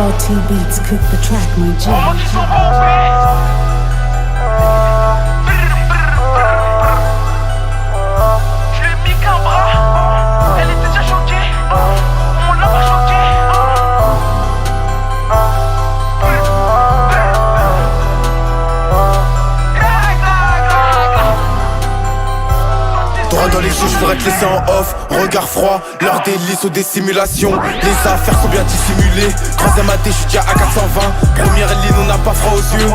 RT Beats cook the track, my G. Droit dans les yeux, je pourrais te laisser en off. Regard froid, l'heure des lisses ou des simulations. Les affaires sont bien dissimulées. Troisième AD, je suis déjà à 420. Première ligne, on n'a pas froid aux yeux,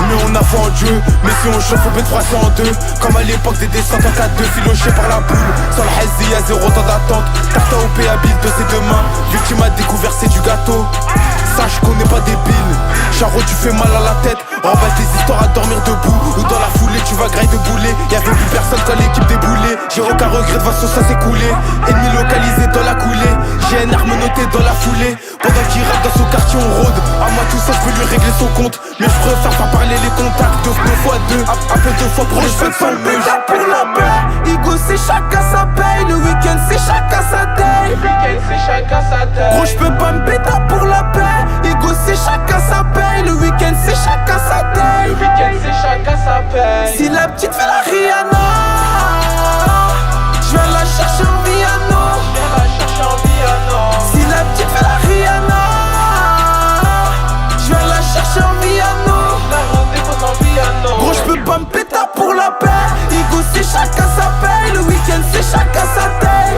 mais on a foi en Dieu. Mais si on chauffe, on peut te froisser en deux. Comme à l'époque des descentes en 4-2, filoché par la boule. Sans le hazy, y'a 0 temps d'attente. Tarte à OP habile de ses deux mains. Victime a découvert, c'est du gâteau. Sache qu'on n'est pas débile. Charo, tu fais mal à la tête. Remballe tes histoires à dormir debout. Ou dans la foulée, tu vas grailler de boulet. Y'avait plus personne quand l'équipe déboulait. J'ai aucun regret, de façon ça s'est coulé. Ennemi localisé dans la coulée. J'ai une arme notée dans la foulée. Pendant qu'il rêve dans son quartier, on rôde. À moi tout ça, je peux lui régler son compte. Mais je préfère pas parler les contacts. Deux fois deux, appelle deux fois pour le jeu sans le meuge. Pour la paix, Igo c'est chacun sa paye. Le week-end c'est chacun sa taille. Gros j'peux pas me péter pour la paix. Igo c'est chacun sa paye. Le week-end c'est chacun sa taille. Si la petite fait la Rihanna, je viens la chercher en Viano. Si la petite fait la Rihanna, je viens la chercher en Viano. Gros j'peux pas me péter pour la paix. Igo c'est chacun sa paye. Le week-end c'est chacun sa taille.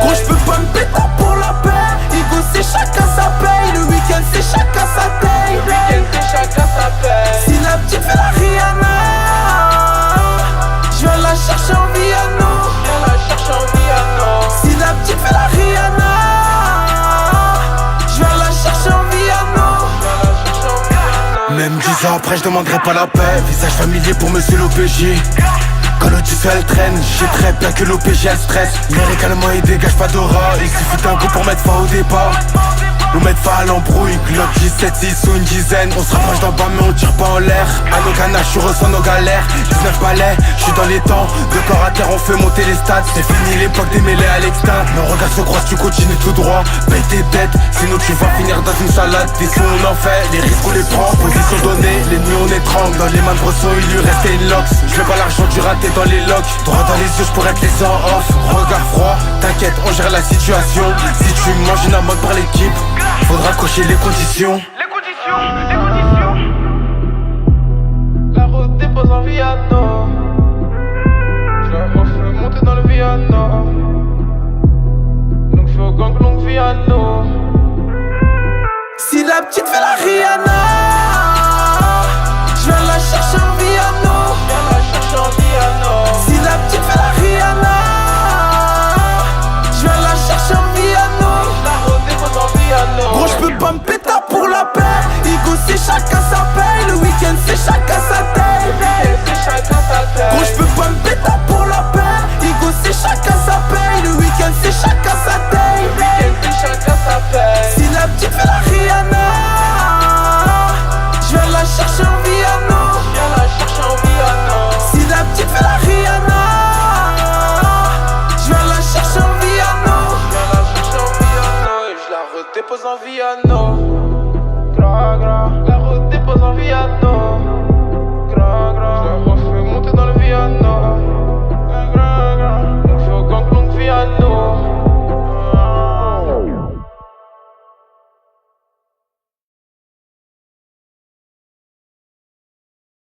Gros j'peux pas me péter pour la paix. Igo c'est chacun sa paye. Le week-end c'est chacun sa taille. Si la petite fait la Rihanna, je viens la chercher en Viano. Si la petite fait la Rihanna, je viens la chercher en Viano. Même 10 ans après, je demanderai pas la paix. Visage familier pour monsieur l'OPJ. Quand l'audition elle traîne, j'ai très bien que l'OPJ elle stresse. Lyricalement il dégage pas d'aura. Il suffit d'un coup pour mettre fin au départ. Nous mettre fin à l'embrouille, Glock 17, 6 ou une dizaine. On se rapproche d'en bas mais on tire pas en l'air. À nos ganaches, je ressens nos galères. 19 balais, je suis dans les temps. De corps à terre, on fait monter les stats. C'est fini l'époque des mêlées à l'extinct. Nos regards se croisent, tu continues tout droit. Paye tes têtes, sinon tu vas finir dans une salade. Des sons on en fait, les risques on les prend. Position donnée, les nuits on étrangle. Dans les mains de Bresson, il lui restait une lox. Je veux pas l'argent du raté dans les locks. Droit dans les yeux, je pourrais te laisser en off. Regard froid, t'inquiète, on gère la situation. Si tu manges une amende par l'équipe, faudra cocher les conditions. La route dépose en Viano. Je la refais monter dans le Viano. Longue feu au gang, longue Viano. Si la petite fait la Rihanna, je viens la chercher en Viano. Si la petite fait la Rihanna, je viens la chercher en Viano. Gros j'peux pas me péter pour la paix. Igo c'est chacun sa paye. Le week-end c'est chacun sa taille. Gros j'peux pas me péter pour la paix. Igo c'est chacun sa paye. Le week-end c'est chacun sa taille. Si la petite fait la Rihanna, je viens la chercher en Viano. Si la petite fait la Rihanna, je viens la chercher en Viano. Et je la redépose en Viano. Gra gra, la redépose en Viano. Gra gra, je la refais monter dans le Viano.